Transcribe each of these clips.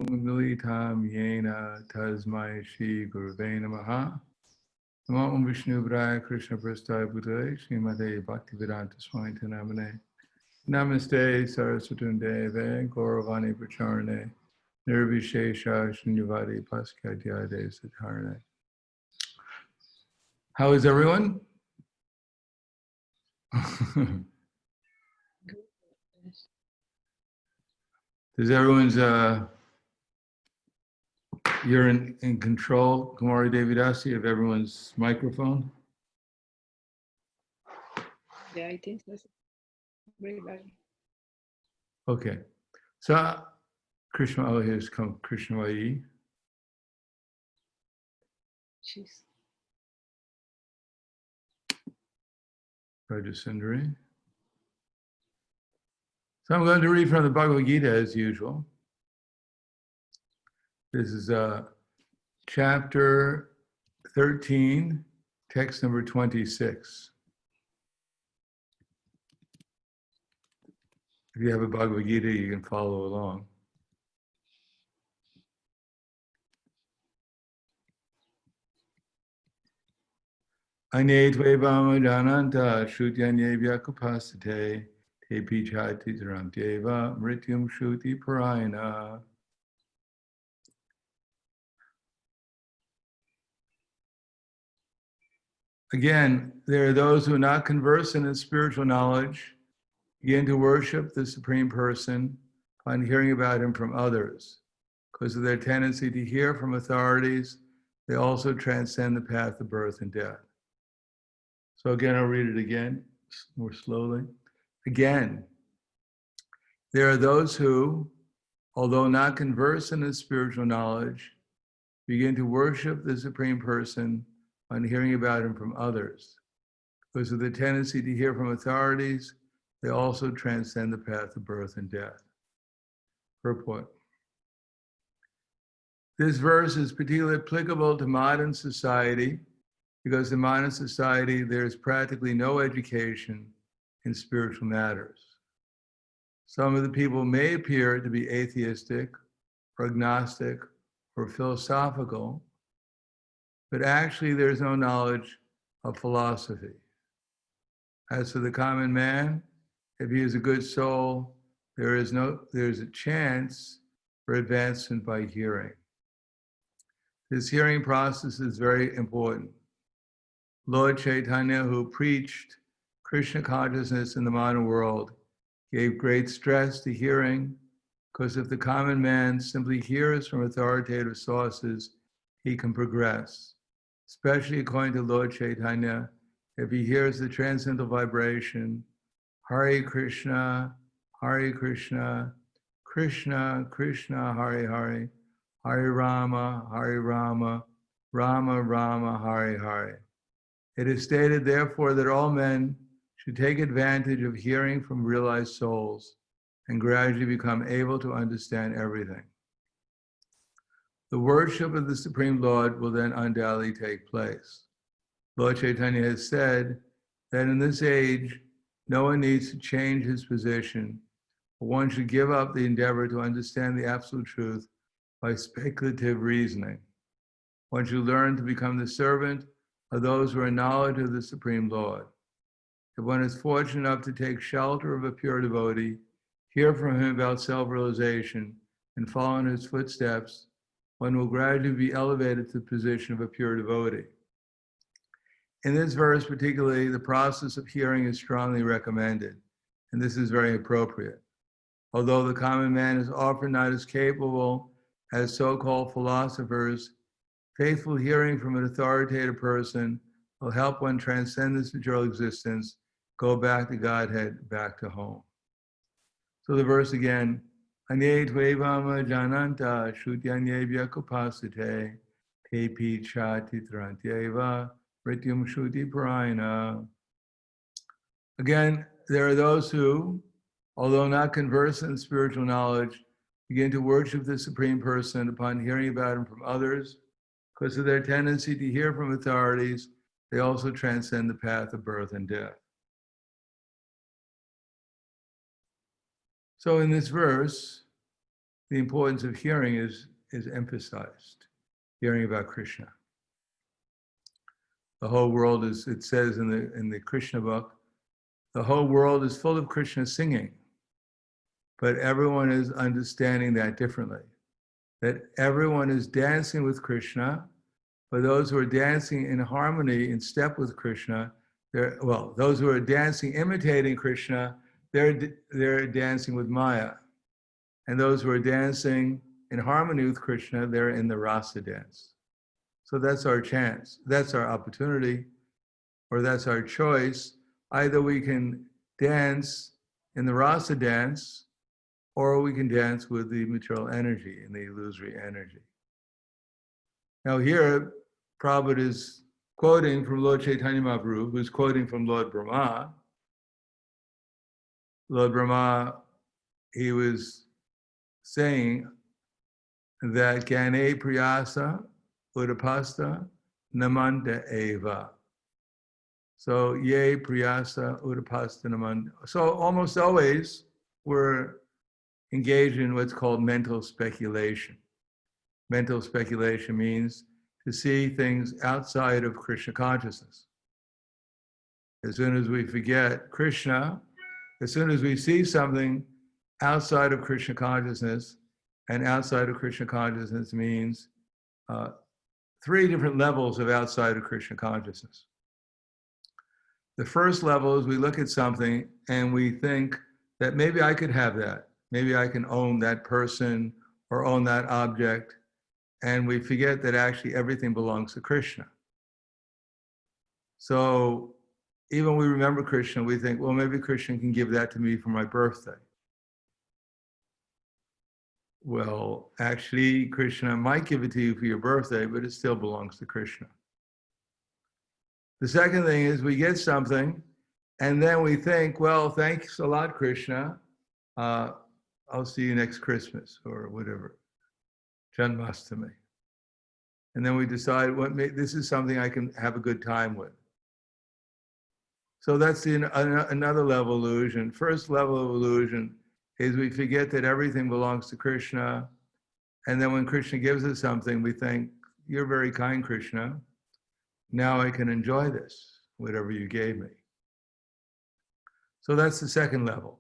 militam yena tasmai shri guruve namaha. Namo Om Vishnu Padaya Krishna Prasthaya Bhutale Srimate Bhaktivedanta Swami Namane. Namaste Saraswati Deve Gauravani Pracharane Nirvishesha Shunyavadi Paskadhyade Satarane. How is everyone? Does everyone's, you're in control, Kumari Devidasi, of everyone's microphone? Yeah, I think that's very bad. Okay. So, Krishna, oh, here's come Krishna Vai. Jeez. Rajasundari. So I'm going to read from the Bhagavad Gita as usual. This is chapter 13, text number 26. If you have a Bhagavad Gita, you can follow along. Anye tvevama jananta shutyanye vyakupasate te pichati dharam deva mrityum shuti parayana. Again, there are those who are not conversant in spiritual knowledge, begin to worship the Supreme Person upon hearing about him from others. Because of their tendency to hear from authorities, they also transcend the path of birth and death. So again, I'll read it again, more slowly. Again, there are those who, although not conversant in spiritual knowledge, begin to worship the Supreme Person on hearing about him from others. Because of the tendency to hear from authorities, they also transcend the path of birth and death. Purport. This verse is particularly applicable to modern society because in modern society, there's practically no education in spiritual matters. Some of the people may appear to be atheistic, or agnostic, or philosophical, but actually there's no knowledge of philosophy. As for the common man, if he is a good soul, there's a chance for advancement by hearing. This hearing process is very important. Lord Chaitanya, who preached Krishna consciousness in the modern world, gave great stress to hearing, because if the common man simply hears from authoritative sources, he can progress. Especially according to Lord Chaitanya, if he hears the transcendental vibration, Hare Krishna, Krishna Krishna, Hare Hare, Hare Rama, Rama Rama, Hare Hare. It is stated, therefore, that all men should take advantage of hearing from realized souls and gradually become able to understand everything. The worship of the Supreme Lord will then undoubtedly take place. Lord Chaitanya has said that in this age, no one needs to change his position, but one should give up the endeavor to understand the absolute truth by speculative reasoning. One should learn to become the servant of those who are in knowledge of the Supreme Lord. If one is fortunate enough to take shelter of a pure devotee, hear from him about self-realization, and follow in his footsteps, one will gradually be elevated to the position of a pure devotee. In this verse particularly, the process of hearing is strongly recommended, and this is very appropriate. Although the common man is often not as capable as so-called philosophers, faithful hearing from an authoritative person will help one transcend this material existence, go back to Godhead, back to home. So the verse again, Anye tvevama jananta shutyanye vyakupasate te pichati trantyeva mrityum shuti parayana. Again, there are those who, although not conversant in spiritual knowledge, begin to worship the Supreme Person upon hearing about him from others. Because of their tendency to hear from authorities, they also transcend the path of birth and death. So in this verse, the importance of hearing is emphasized, hearing about Krishna. The whole world is, it says in the Krishna book, the whole world is full of Krishna singing, but everyone is understanding that differently. That everyone is dancing with Krishna, but those who are dancing in harmony, in step with Krishna, those who are dancing, imitating Krishna, they're dancing with Maya. And those who are dancing in harmony with Krishna, they're in the rasa dance. So that's our chance, that's our opportunity, or that's our choice. Either we can dance in the rasa dance, or we can dance with the material energy and the illusory energy. Now here, Prabhupada is quoting from Lord Chaitanya Mahaprabhu, who's quoting from Lord Brahma. Lord Brahma, he was saying that Gane Priyasa Udapasta Namanda Eva. So Ye Priyasa Udapasta Namanda. So almost always we're engaged in what's called mental speculation. Mental speculation means to see things outside of Krishna consciousness. As soon as we forget Krishna, as soon as we see something outside of Krishna consciousness, and outside of Krishna consciousness means three different levels of outside of Krishna consciousness. The first level is we look at something and we think that maybe I could have that. Maybe I can own that person or own that object. And we forget that actually everything belongs to Krishna. So even when we remember Krishna, we think, well, maybe Krishna can give that to me for my birthday. Well, actually, Krishna might give it to you for your birthday, but it still belongs to Krishna. The second thing is we get something, and then we think, well, thanks a lot, Krishna. I'll see you next Christmas or whatever, Janmashtami. And then we decide, this is something I can have a good time with. So that's another level of illusion. First level of illusion is we forget that everything belongs to Krishna. And then when Krishna gives us something, we think, you're very kind, Krishna. Now I can enjoy this, whatever you gave me. So that's the second level.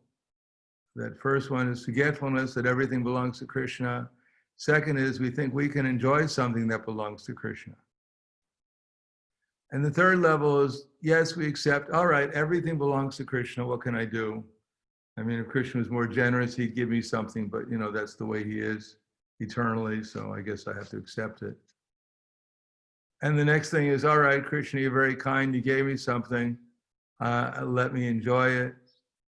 That first one is forgetfulness that everything belongs to Krishna. Second is we think we can enjoy something that belongs to Krishna. And the third level is, yes, we accept, all right, everything belongs to Krishna. What can I do? I mean, if Krishna was more generous, he'd give me something, but that's the way he is eternally, so I guess I have to accept it. And the next thing is, all right, Krishna, you're very kind, you gave me something, let me enjoy it.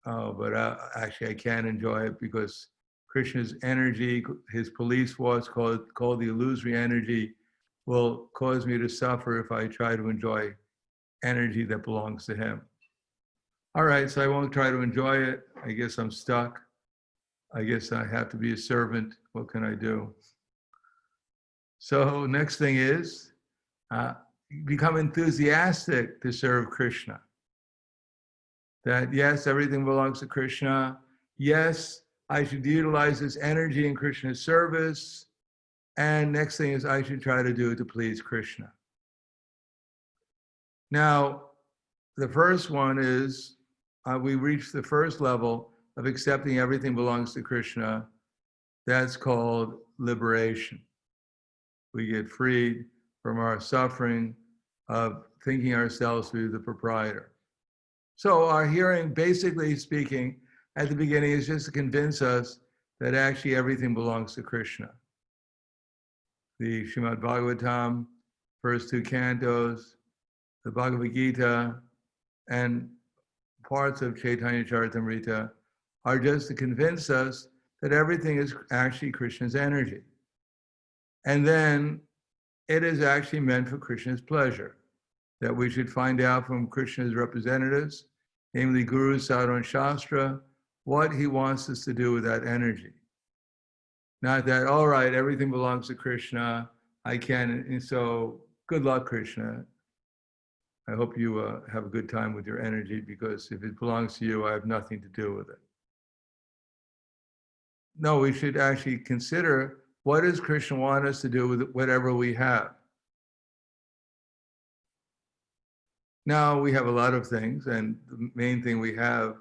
Oh, but actually I can't enjoy it because Krishna's energy, his police force called the illusory energy, will cause me to suffer if I try to enjoy energy that belongs to him. All right, so I won't try to enjoy it. I guess I'm stuck. I guess I have to be a servant. What can I do? So next thing is, become enthusiastic to serve Krishna. That yes, everything belongs to Krishna. Yes, I should utilize this energy in Krishna's service. And next thing is I should try to do it to please Krishna. Now, the first one is we reach the first level of accepting everything belongs to Krishna. That's called liberation. We get freed from our suffering of thinking ourselves to be the proprietor. So our hearing, basically speaking, at the beginning is just to convince us that actually everything belongs to Krishna. The Srimad Bhagavatam, first two cantos, the Bhagavad Gita, and parts of Chaitanya Charitamrita are just to convince us that everything is actually Krishna's energy. And then it is actually meant for Krishna's pleasure, that we should find out from Krishna's representatives, namely Guru, Sadhu, and Shastra, what he wants us to do with that energy. Not that, all right, everything belongs to Krishna, I can, and so good luck, Krishna. I hope you have a good time with your energy, because if it belongs to you, I have nothing to do with it. no, we should actually consider, what does Krishna want us to do with whatever we have? Now we have a lot of things, and the main thing we have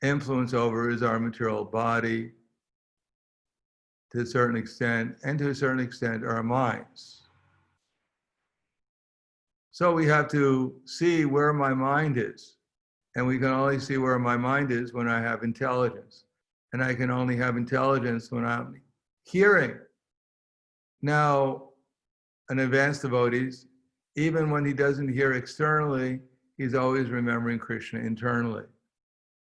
influence over is our material body, to a certain extent, and to a certain extent, our minds. So we have to see where my mind is. And we can only see where my mind is when I have intelligence. And I can only have intelligence when I'm hearing. Now, an advanced devotee, even when he doesn't hear externally, he's always remembering Krishna internally.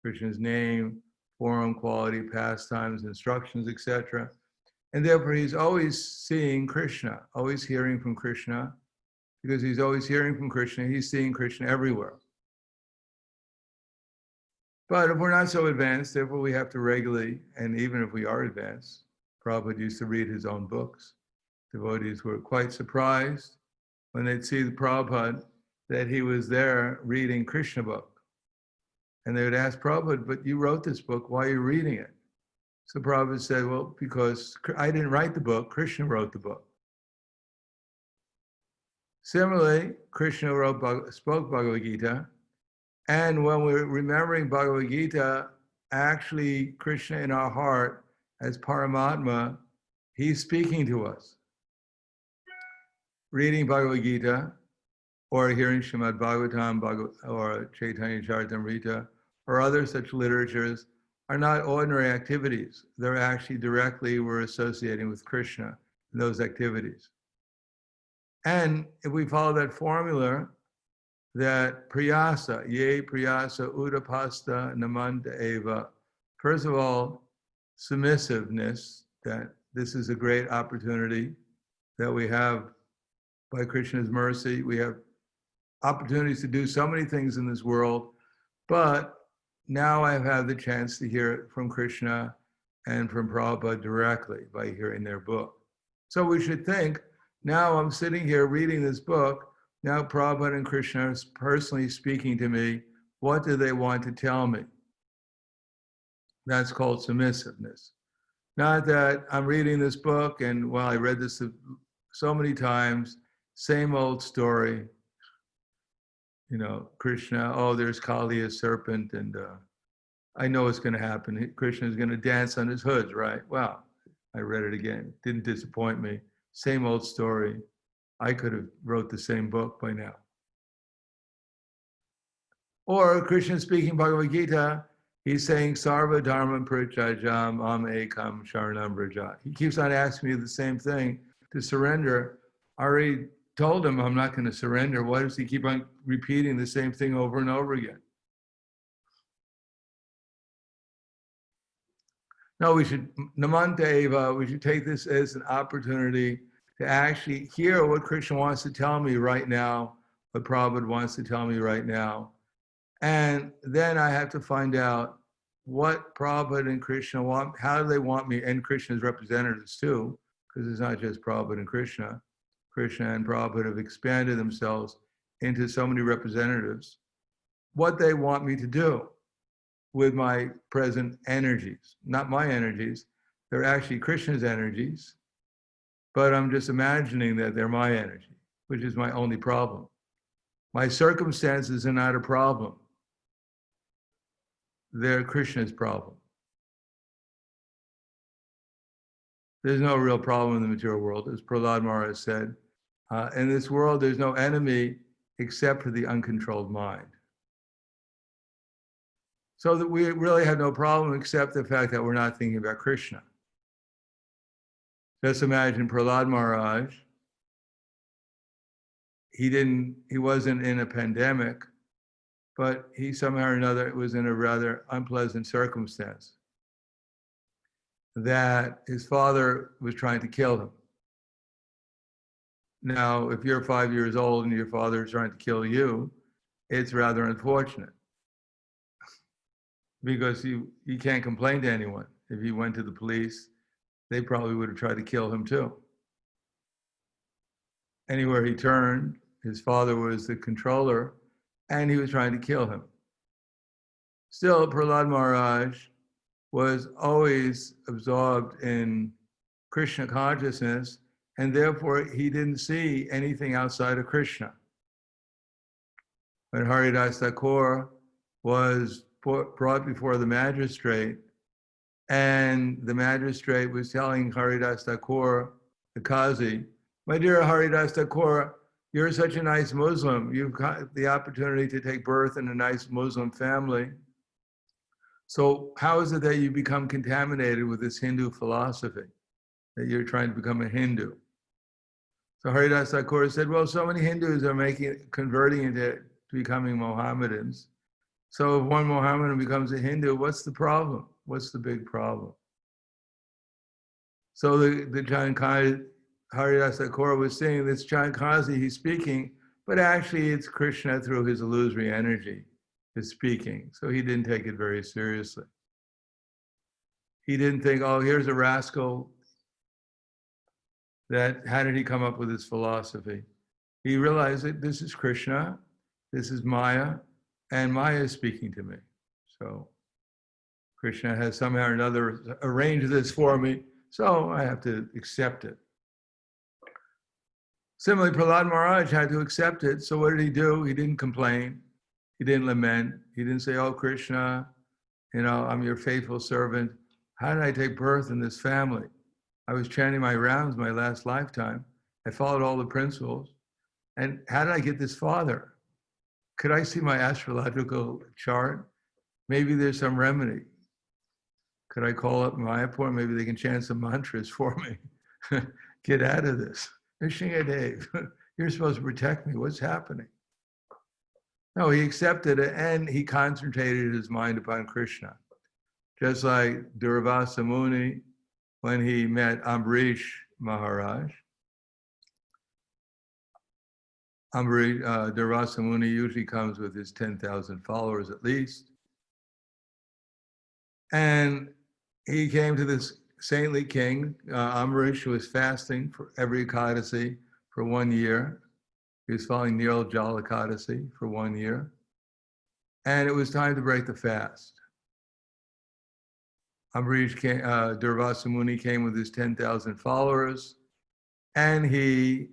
Krishna's name, form, quality, pastimes, instructions, etc. And therefore, he's always seeing Krishna, always hearing from Krishna. Because he's always hearing from Krishna, he's seeing Krishna everywhere. But if we're not so advanced, therefore we have to regularly, and even if we are advanced, Prabhupada used to read his own books. Devotees were quite surprised when they'd see the Prabhupada that he was there reading Krishna book. And they would ask Prabhupada, but you wrote this book, why are you reading it? So Prabhupada said, well, because I didn't write the book, Krishna wrote the book. Similarly, Krishna spoke Bhagavad Gita, and when we're remembering Bhagavad Gita, actually Krishna in our heart as Paramatma, he's speaking to us. Reading Bhagavad Gita, or hearing Srimad Bhagavatam, or Chaitanya Charitamrita, or other such literatures are not ordinary activities. They're actually directly, we're associating with Krishna in those activities. And if we follow that formula, that priyasa, ye priyasa udapasta namanta eva. First of all, submissiveness, that this is a great opportunity that we have by Krishna's mercy. We have opportunities to do so many things in this world, but now I've had the chance to hear it from Krishna and from Prabhupada directly by hearing their book. So we should think, now I'm sitting here reading this book, now Prabhupada and Krishna are personally speaking to me. What do they want to tell me? That's called submissiveness. Not that I'm reading this book and, well, I read this so many times, same old story. You know, Krishna, oh, there's Kali, a serpent, and I know what's going to happen. Krishna is going to dance on his hoods, right? Well, I read it again. Didn't disappoint me. Same old story. I could have wrote the same book by now. Or Krishna speaking Bhagavad Gita, he's saying, Sarva Dharma Parityajam Am Ekam Sharanam Vraja. He keeps on asking me the same thing, to surrender. I already told him I'm not going to surrender. Why does he keep on repeating the same thing over and over again? No, we should, Namanta Eva, we should take this as an opportunity to actually hear what Krishna wants to tell me right now, what Prabhupada wants to tell me right now. And then I have to find out what Prabhupada and Krishna want, how do they want me, and Krishna's representatives too, because it's not just Prabhupada and Krishna. Krishna and Prabhupada have expanded themselves into so many representatives. What they want me to do with my present energies, not my energies, they're actually Krishna's energies, but I'm just imagining that they're my energy, which is my only problem. My circumstances are not a problem. They're Krishna's problem. There's no real problem in the material world, as Prahlad Maharaj said. In this world, there's no enemy except for the uncontrolled mind. So that we really have no problem except the fact that we're not thinking about Krishna. Just imagine Prahlad Maharaj. He wasn't in a pandemic, but he somehow or another was in a rather unpleasant circumstance. That his father was trying to kill him. Now, if you're 5 years old and your father is trying to kill you, it's rather unfortunate. Because you can't complain to anyone. If he went to the police, they probably would have tried to kill him too. Anywhere he turned, his father was the controller, and he was trying to kill him. Still, Prahlad Maharaj was always absorbed in Krishna consciousness, and therefore he didn't see anything outside of Krishna. When Haridas Thakur was brought before the magistrate, and the magistrate was telling Haridas Thakur, the Qazi, my dear Haridas Thakur, you're such a nice Muslim. You've got the opportunity to take birth in a nice Muslim family. So how is it that you become contaminated with this Hindu philosophy, that you're trying to become a Hindu? So Haridas Thakur said, well, so many Hindus are converting into becoming Mohammedans. So if one Mohammedan becomes a Hindu, what's the problem? What's the big problem? So the John Haridas Thakur was saying this John Kazi, he's speaking, but actually it's Krishna through his illusory energy is speaking. So he didn't take it very seriously. He didn't think, oh, here's a rascal. How did he come up with this philosophy? He realized that this is Krishna, this is Maya, and Maya is speaking to me. So Krishna has somehow or another arranged this for me, so I have to accept it. Similarly, Prahlad Maharaj had to accept it. So what did he do? He didn't complain. He didn't lament. He didn't say, oh, Krishna, I'm your faithful servant. How did I take birth in this family? I was chanting my rounds my last lifetime. I followed all the principles. And how did I get this father? Could I see my astrological chart? Maybe there's some remedy. Could I call up Mayapur? Maybe they can chant some mantras for me. Get out of this. Nishingadev, you're supposed to protect me. What's happening? No, he accepted it and he concentrated his mind upon Krishna. Just like Durvasa Muni, when he met Ambarish Maharaj, Durvasa Muni usually comes with his 10,000 followers at least. And he came to this saintly king. Ambarish was fasting for every Ekadasi for 1 year. He was following Nirjala Jal Ekadasi for 1 year. And it was time to break the fast. Durvasa Muni came with his 10,000 followers, and he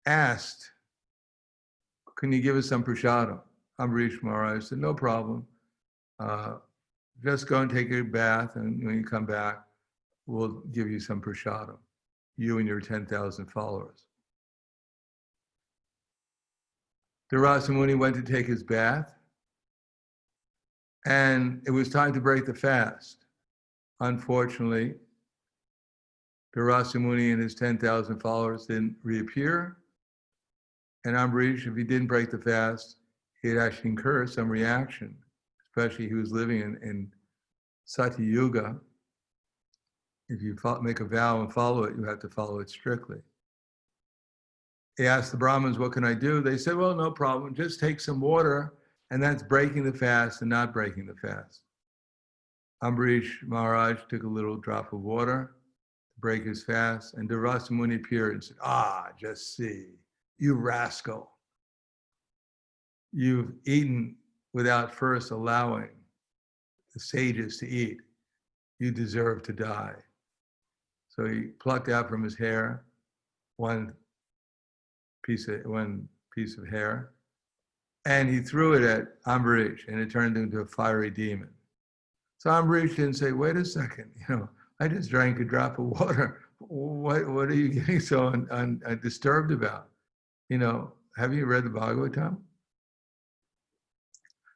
asked, can you give us some prasadam? Ambarish Maharaj said, no problem. Just go and take a bath, and when you come back, we'll give you some prasadam, you and your 10,000 followers. Durvasa Muni went to take his bath, and it was time to break the fast. Unfortunately, Durvasa Muni and his 10,000 followers didn't reappear. And Ambarish, if he didn't break the fast, he'd actually incur some reaction, especially he was living in Satya Yuga. If you make a vow and follow it, you have to follow it strictly. He asked the Brahmins, what can I do? They said, well, no problem. Just take some water, and that's breaking the fast and not breaking the fast. Ambarish Maharaj took a little drop of water to break his fast, and Durvasa Muni appeared and said, just see, you rascal. You've eaten without first allowing the sages to eat. You deserve to die. So he plucked out from his hair one piece of hair, and he threw it at Ambarish, and it turned into a fiery demon. So Ambarish didn't say, wait a second, I just drank a drop of water. What are you getting so disturbed about? Have you read the Bhagavatam?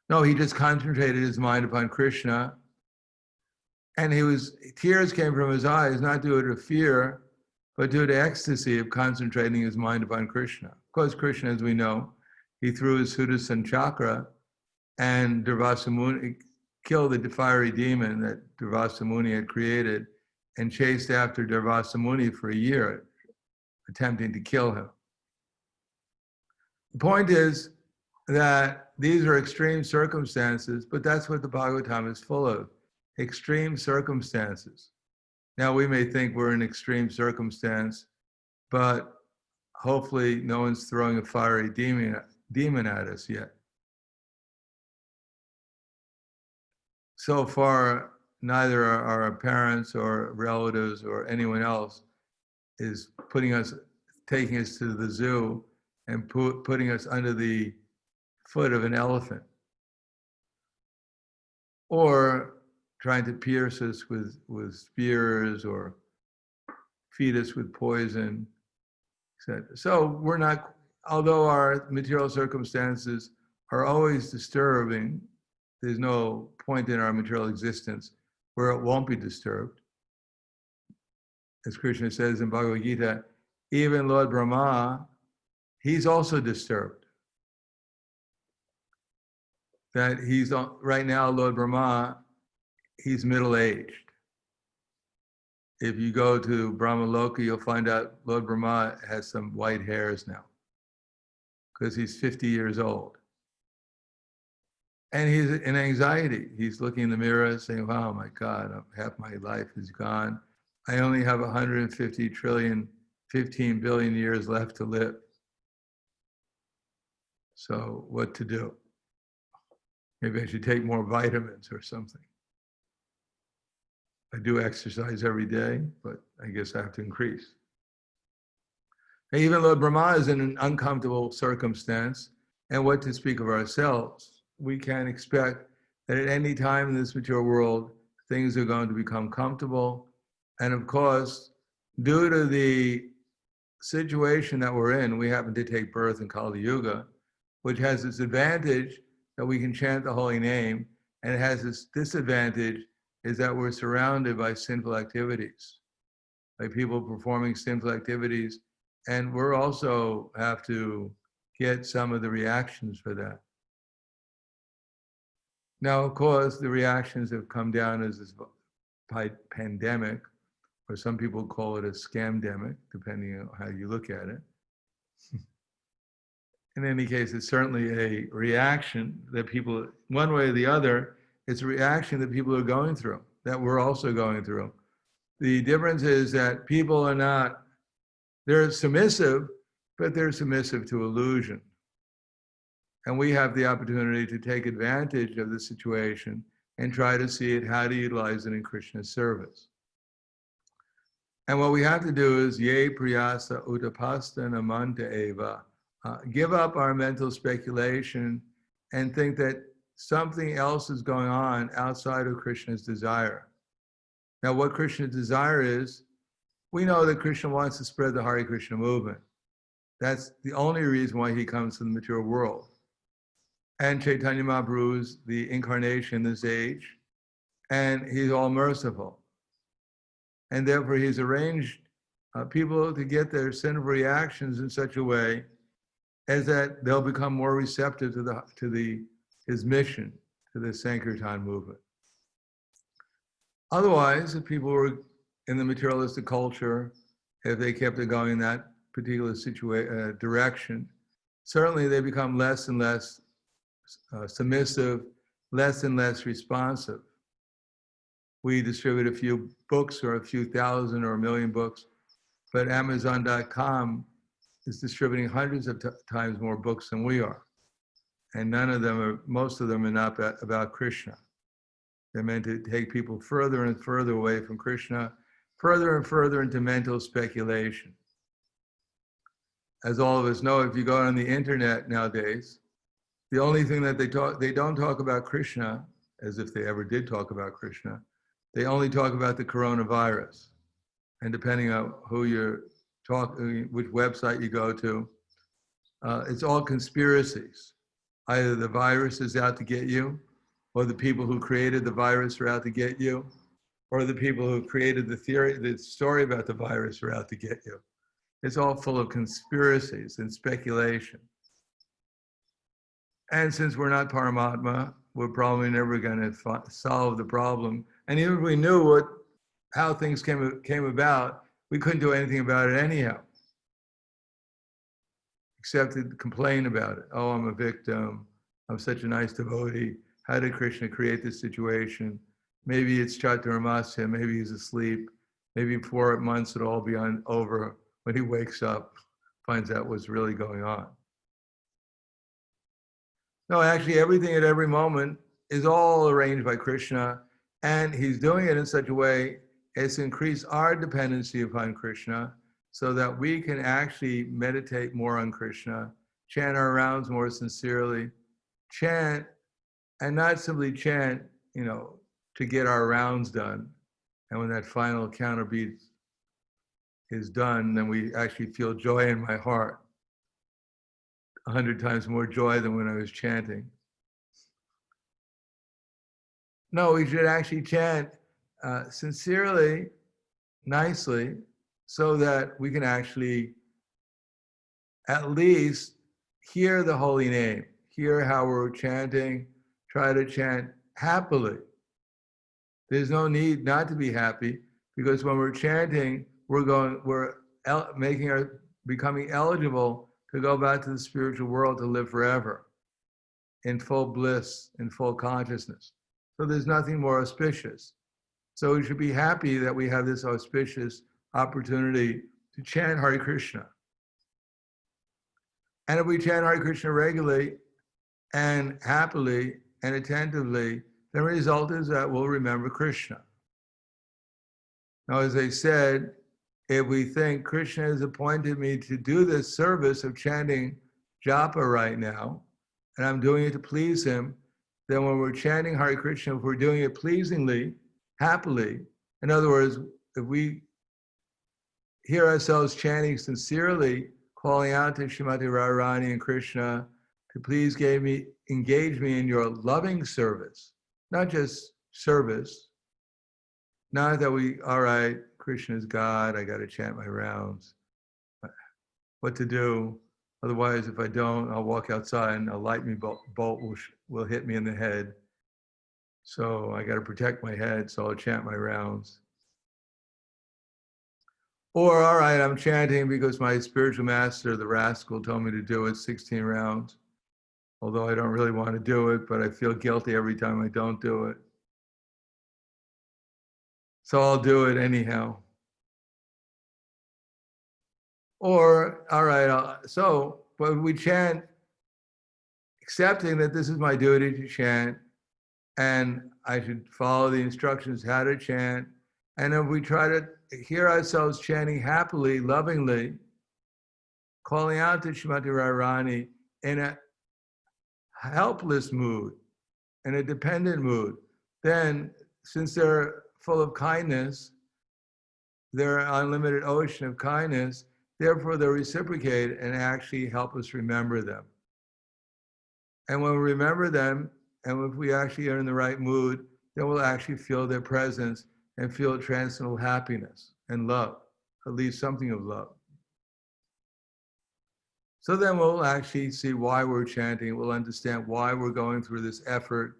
No, he just concentrated his mind upon Krishna, and tears came from his eyes, not due to fear, but due to ecstasy of concentrating his mind upon Krishna. Of course, Krishna, as we know, he threw his Sudarshan chakra, and Durvasa Muni killed the fiery demon that Durvasa Muni had created and chased after Durvasa Muni for a year, attempting to kill him. The point is that these are extreme circumstances, but that's what the Bhagavatam is full of, extreme circumstances. Now, we may think we're in extreme circumstance, but hopefully no one's throwing a fiery demon at us yet. So far, neither our parents or relatives or anyone else is taking us to the zoo and putting us under the foot of an elephant, or trying to pierce us with spears or feed us with poison, etc. So we're not, although our material circumstances are always disturbing, there's no point in our material existence where it won't be disturbed. As Krishna says in Bhagavad Gita, even Lord Brahma, he's also disturbed. That he's, right now, Lord Brahma, he's middle-aged. If you go to Brahma Loka, you'll find out Lord Brahma has some white hairs now, because he's 50 years old. And he's in anxiety. He's looking in the mirror saying, wow, my God, half my life is gone. I only have 150 trillion, 15 billion years left to live. So what to do? Maybe I should take more vitamins or something. I do exercise every day, but I guess I have to increase. And even Lord Brahma is in an uncomfortable circumstance, and what to speak of ourselves. We can't expect that at any time in this material world, things are going to become comfortable. And of course, due to the situation that we're in, we happen to take birth in Kali Yuga, which has this advantage that we can chant the holy name, and it has this disadvantage is that we're surrounded by sinful activities, by people performing sinful activities, and we're also have to get some of the reactions for that. Now, of course, the reactions have come down as this pandemic, or some people call it a scamdemic, depending on how you look at it. In any case, it's certainly a reaction that people, one way or the other, it's a reaction that people are going through, that we're also going through. The difference is that people are not, they're submissive, but they're submissive to illusion. And we have the opportunity to take advantage of the situation and try to see it, how to utilize it in Krishna's service. And what we have to do is, ye priyasa utapasta namanta eva, give up our mental speculation and think that something else is going on outside of Krishna's desire. Now, what Krishna's desire is, we know that Krishna wants to spread the Hare Krishna movement. That's the only reason why he comes to the material world. And Chaitanya Mahaprabhu is the incarnation in this age, and he's all merciful. And therefore he's arranged people to get their sinful reactions in such a way as that they'll become more receptive to his mission, to the Sankirtan movement. Otherwise, if people were in the materialistic culture, if they kept it going in that particular direction, certainly they become less and less submissive, less and less responsive. We distribute a few books or a few thousand or a million books, but Amazon.com is distributing hundreds of times more books than we are. And most of them are not about Krishna. They're meant to take people further and further away from Krishna, further and further into mental speculation. As all of us know, if you go on the internet nowadays, the only thing that they don't talk about Krishna, as if they ever did talk about Krishna, they only talk about the coronavirus. And depending on which website you go to, it's all conspiracies. Either the virus is out to get you, or the people who created the virus are out to get you, or the people who created the story about the virus are out to get you. It's all full of conspiracies and speculation. And since we're not Paramatma, we're probably never going to solve the problem. And even if we knew how things came about, we couldn't do anything about it anyhow, except to complain about it. Oh, I'm a victim. I'm such a nice devotee. How did Krishna create this situation? Maybe it's Chaturmasya. Maybe he's asleep. Maybe 4 months it'll all be over when he wakes up, finds out what's really going on. No, actually, everything at every moment is all arranged by Krishna. And he's doing it in such a way as to increase our dependency upon Krishna so that we can actually meditate more on Krishna, chant our rounds more sincerely, chant, and not simply chant, to get our rounds done. And when that final counterbeat is done, then we actually feel joy in my heart, 100 times more joy than when I was chanting. No, we should actually chant sincerely, nicely, so that we can actually at least hear the holy name, hear how we're chanting, try to chant happily. There's no need not to be happy, because when we're chanting, we're becoming eligible to go back to the spiritual world to live forever in full bliss, in full consciousness. So there's nothing more auspicious. So we should be happy that we have this auspicious opportunity to chant Hare Krishna. And if we chant Hare Krishna regularly and happily and attentively, the result is that we'll remember Krishna. Now, as I said, if we think Krishna has appointed me to do this service of chanting japa right now, and I'm doing it to please him, then when we're chanting Hare Krishna, if we're doing it pleasingly, happily, in other words, if we hear ourselves chanting sincerely, calling out to Srimati Radharani and Krishna to please engage me in your loving service, not just service, not that all right, Krishna is God, I got to chant my rounds. What to do? Otherwise, if I don't, I'll walk outside and a lightning bolt will hit me in the head. So I got to protect my head, so I'll chant my rounds. Or, all right, I'm chanting because my spiritual master, the rascal, told me to do it 16 rounds. Although I don't really want to do it, but I feel guilty every time I don't do it. So I'll do it anyhow. Or, all right, but we chant, accepting that this is my duty to chant, and I should follow the instructions how to chant. And if we try to hear ourselves chanting happily, lovingly, calling out to Srimati Radharani in a helpless mood, in a dependent mood, then since they're full of kindness, they're an unlimited ocean of kindness, therefore they reciprocate and actually help us remember them. And when we remember them, and if we actually are in the right mood, then we'll actually feel their presence and feel transcendental happiness and love, at least something of love. So then we'll actually see why we're chanting. We'll understand why we're going through this effort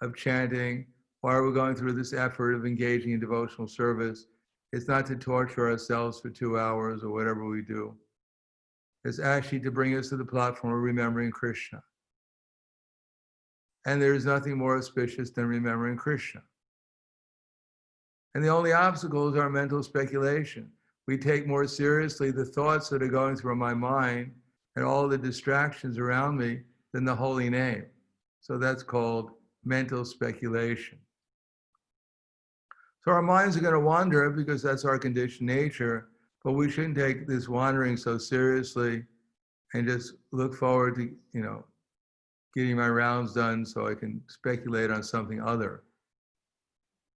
of chanting, why we're going through this effort of engaging in devotional service. It's not to torture ourselves for 2 hours or whatever we do. It's actually to bring us to the platform of remembering Krishna. And there's nothing more auspicious than remembering Krishna. And the only obstacle is our mental speculation. We take more seriously the thoughts that are going through my mind and all the distractions around me than the holy name. So that's called mental speculation. So our minds are going to wander because that's our conditioned nature, but we shouldn't take this wandering so seriously and just look forward to, getting my rounds done so I can speculate on something other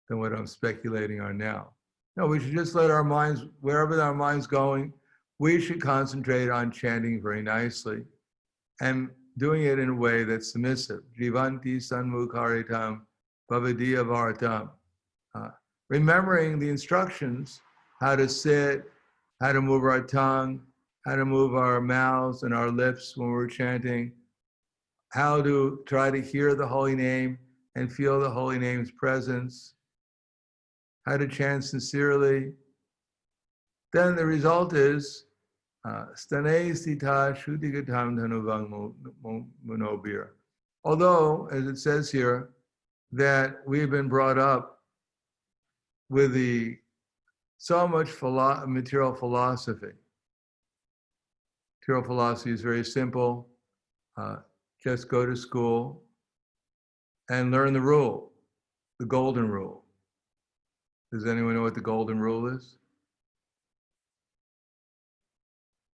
than what I'm speculating on now. No, we should just let our minds, wherever our mind's going, we should concentrate on chanting very nicely and doing it in a way that's submissive. Jivanti sanmukharitam bhavadiya vartam. Remembering the instructions, how to sit, how to move our tongue, how to move our mouths and our lips when we're chanting, how to try to hear the holy name and feel the holy name's presence, how to chant sincerely. Then the result is stane sita shuddhigatam dhanuvang monobir. Although, as it says here, that we've been brought up with so much material philosophy. Material philosophy is very simple. Just go to school and learn the rule, the golden rule. Does anyone know what the golden rule is?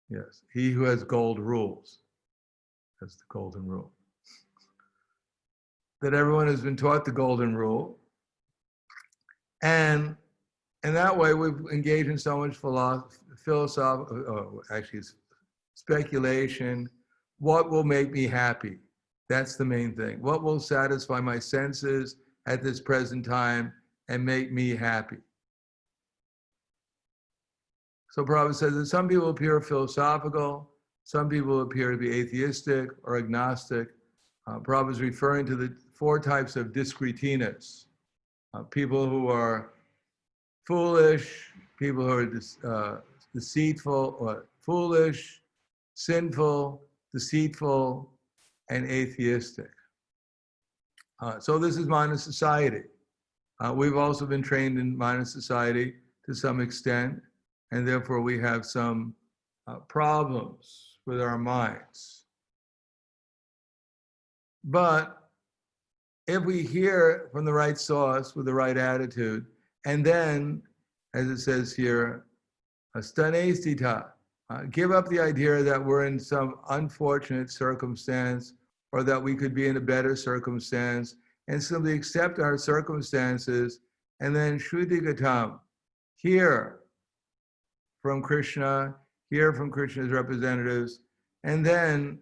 Yes. He who has gold rules. That's the golden rule. That everyone has been taught the golden rule. And in that way, we've engaged in so much philosophical, actually it's speculation. What will make me happy? That's the main thing. What will satisfy my senses at this present time and make me happy? So Prabhupada says that some people appear philosophical, some people appear to be atheistic or agnostic. Prabhupada is referring to the 4 types of discretinas. People who are foolish, people who are deceitful, or foolish, sinful, deceitful, and atheistic. So this is minor society. We've also been trained in minor society to some extent, and therefore we have some problems with our minds. But if we hear from the right source with the right attitude, and then, as it says here, stanestita, give up the idea that we're in some unfortunate circumstance or that we could be in a better circumstance, and simply accept our circumstances, and then Shuddhigatam, hear from Krishna, hear from Krishna's representatives, and then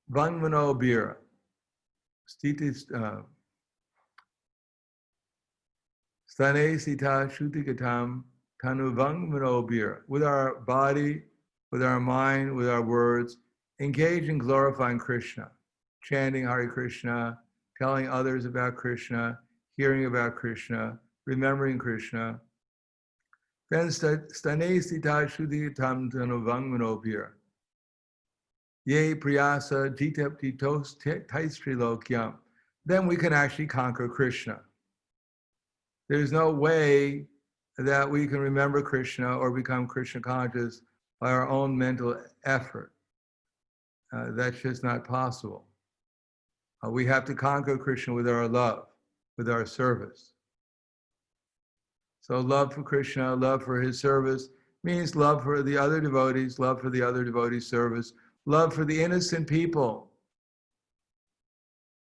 Vanmano Bira, Stane Sita Shuddhigatam Tanu Vanmano Bira, with our body, with our mind, with our words, engage in glorifying Krishna, chanting Hare Krishna, telling others about Krishna, hearing about Krishna, remembering Krishna. Then stane sita shuddhigatam tanu vangmano bira. Ye priyasa jitaptitos taistrilokyam. Then we can actually conquer Krishna. There's no way that we can remember Krishna or become Krishna conscious by our own mental effort. That's just not possible. We have to conquer Krishna with our love, with our service. So love for Krishna, love for his service, means love for the other devotees, love for the other devotees' service, love for the innocent people.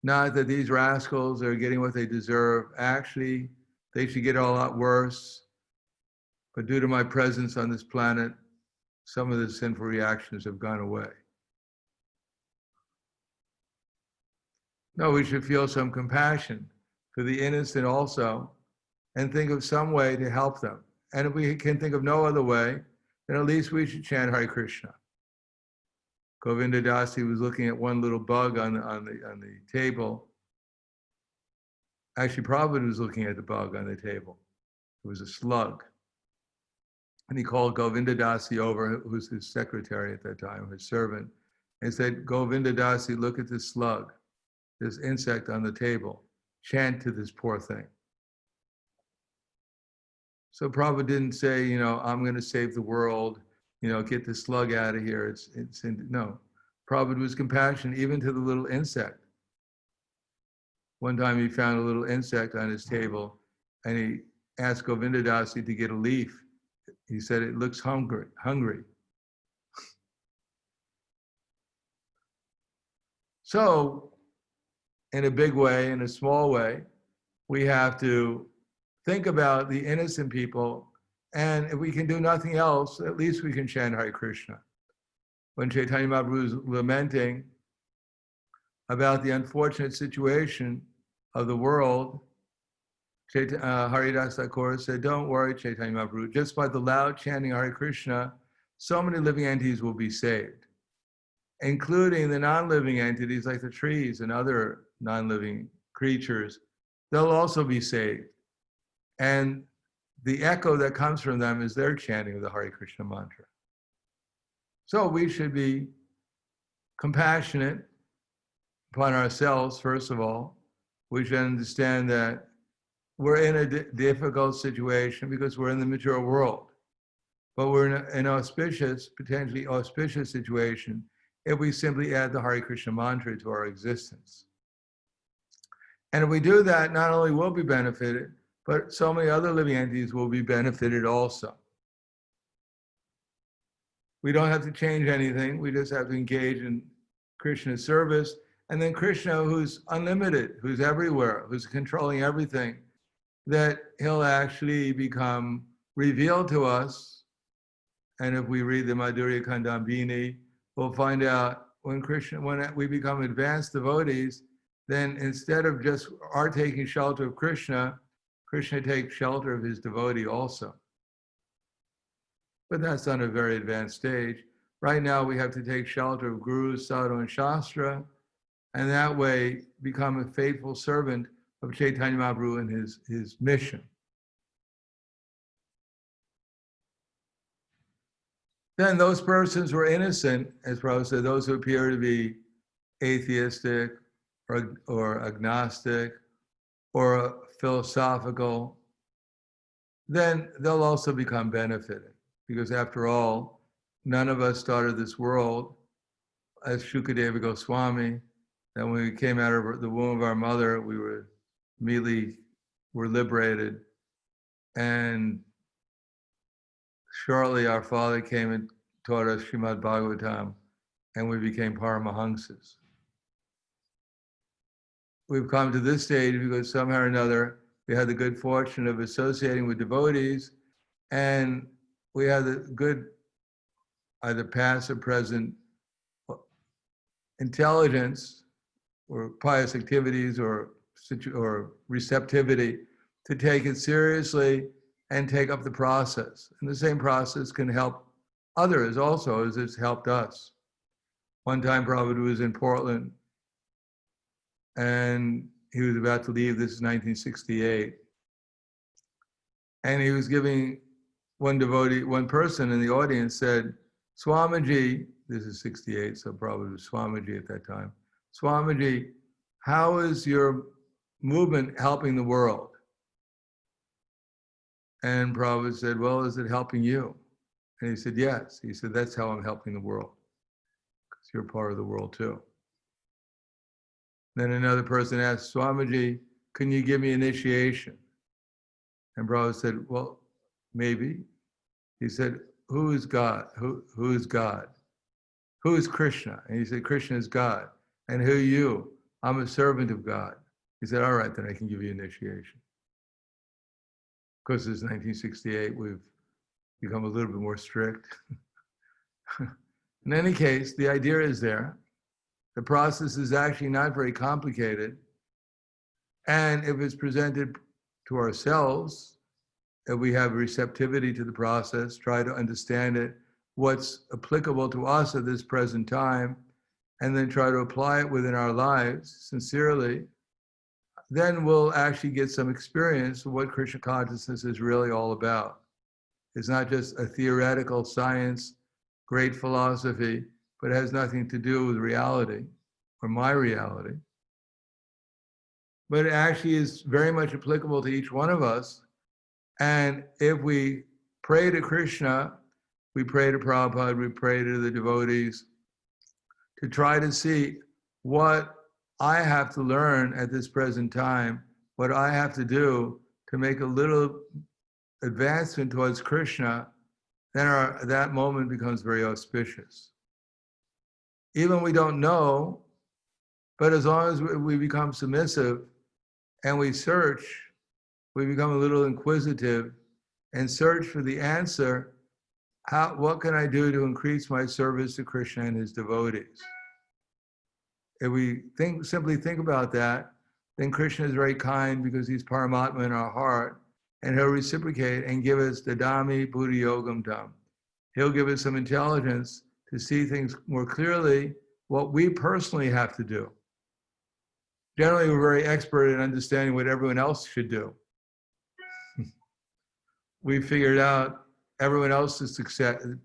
Not that these rascals are getting what they deserve. Actually, they should get a lot worse. But due to my presence on this planet, some of the sinful reactions have gone away. No, we should feel some compassion for the innocent also, and think of some way to help them. And if we can think of no other way, then at least we should chant Hare Krishna. Govinda Dasi was looking at one little bug on the table. Actually, Prabhupada was looking at the bug on the table. It was a slug. And he called Govinda Dasi over, who was his secretary at that time, his servant, and said, Govinda Dasi, look at this slug, this insect on the table. Chant to this poor thing. So Prabhupada didn't say, I'm going to save the world, get the slug out of here. No. Prabhupada was compassionate even to the little insect. One time he found a little insect on his table and he asked Govinda Dasi to get a leaf. He said, it looks hungry. So, in a big way, in a small way, we have to think about the innocent people, and if we can do nothing else, at least we can chant Hare Krishna. When Chaitanya Mahaprabhu was lamenting about the unfortunate situation of the world, Haridas Thakur said, don't worry, Chaitanya Mahaprabhu, just by the loud chanting Hare Krishna, so many living entities will be saved, including the non-living entities like the trees and other non-living creatures. They'll also be saved. And the echo that comes from them is their chanting of the Hare Krishna mantra. So we should be compassionate upon ourselves, first of all. We should understand that we're in a difficult situation because we're in the material world. But we're in an auspicious, potentially auspicious situation if we simply add the Hare Krishna mantra to our existence. And if we do that, not only will we be benefited, but so many other living entities will be benefited also. We don't have to change anything. We just have to engage in Krishna's service. And then Krishna, who's unlimited, who's everywhere, who's controlling everything, that he'll actually become revealed to us. And if we read the Madhurya Kandambini, we'll find out when we become advanced devotees, then instead of just our taking shelter of Krishna, Krishna takes shelter of his devotee also. But that's on a very advanced stage. Right now, we have to take shelter of Guru, Sadhu, and Shastra, and that way become a faithful servant of Chaitanya Mahaprabhu and his mission. Then those persons who are innocent, as Prabhupada said, those who appear to be atheistic or agnostic or philosophical, then they'll also become benefited. Because after all, none of us started this world as Shukadeva Goswami, that when we came out of the womb of our mother, we were immediately liberated. And shortly our father came and taught us Srimad Bhagavatam, and we became Paramahamsas. We've come to this stage because somehow or another, we had the good fortune of associating with devotees, and we had the good, either past or present, intelligence or pious activities or receptivity to take it seriously and take up the process. And the same process can help others also as it's helped us. One time Prabhupada was in Portland and he was about to leave, this is 1968, and he was giving one person in the audience said, Swamiji, this is 68, so probably was Swamiji at that time, Swamiji, how is your movement helping the world? And Prabhupada said, well, is it helping you? And he said, yes. He said, that's how I'm helping the world, because you're part of the world too. Then another person asked, Swamiji, can you give me initiation? And Prabhupada said, well, maybe. He said, who is God? Who is God? Who is Krishna? And he said, Krishna is God. And who are you? I'm a servant of God. He said, all right, then I can give you initiation. Of course, it's 1968, we've become a little bit more strict. In any case, the idea is there. The process is actually not very complicated. And if it's presented to ourselves, if we have receptivity to the process, try to understand it, what's applicable to us at this present time, and then try to apply it within our lives sincerely, then we'll actually get some experience of what Krishna consciousness is really all about. It's not just a theoretical science, great philosophy, but it has nothing to do with reality or my reality. But it actually is very much applicable to each one of us. And if we pray to Krishna, we pray to Prabhupada, we pray to the devotees, to try to see what I have to learn at this present time, what I have to do to make a little advancement towards Krishna, then that moment becomes very auspicious. Even we don't know, but as long as we become submissive and we search, we become a little inquisitive and search for the answer, what can I do to increase my service to Krishna and his devotees? If we simply think about that, then Krishna is very kind because he's Paramatma in our heart, and he'll reciprocate and give us dadami buddhi yogam tam. He'll give us some intelligence to see things more clearly, what we personally have to do. Generally, we're very expert in understanding what everyone else should do. We figured out everyone else's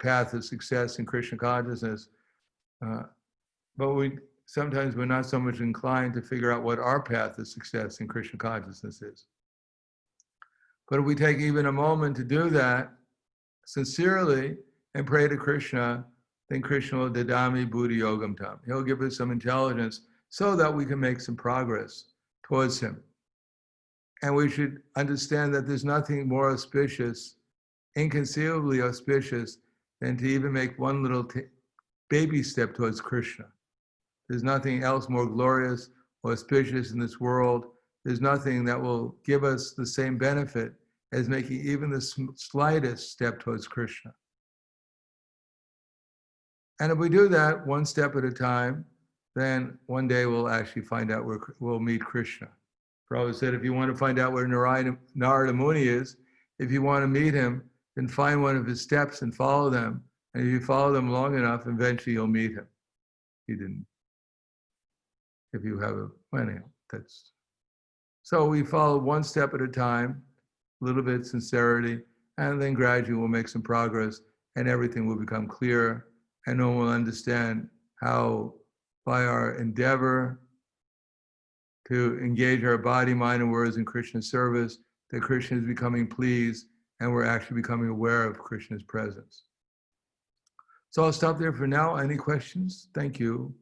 path of success in Krishna consciousness, but sometimes we're not so much inclined to figure out what our path of success in Krishna consciousness is. But if we take even a moment to do that sincerely and pray to Krishna, then Krishna will dadami buddhi yogam tam. He'll give us some intelligence so that we can make some progress towards him. And we should understand that there's nothing more auspicious, inconceivably auspicious, than to even make one little baby step towards Krishna. There's nothing else more glorious or auspicious in this world. There's nothing that will give us the same benefit as making even the slightest step towards Krishna. And if we do that one step at a time, then one day we'll actually find out where we'll meet Krishna. Prabhupada said, if you want to find out where Narada Muni is, if you want to meet him, then find one of his steps and follow them. And if you follow them long enough, eventually you'll meet him. He didn't. If you have that's. So we follow one step at a time, a little bit of sincerity, and then gradually we'll make some progress and everything will become clear, and no one will understand how by our endeavor to engage our body, mind, and words in Krishna's service, that Krishna is becoming pleased and we're actually becoming aware of Krishna's presence. So I'll stop there for now. Any questions? Thank you.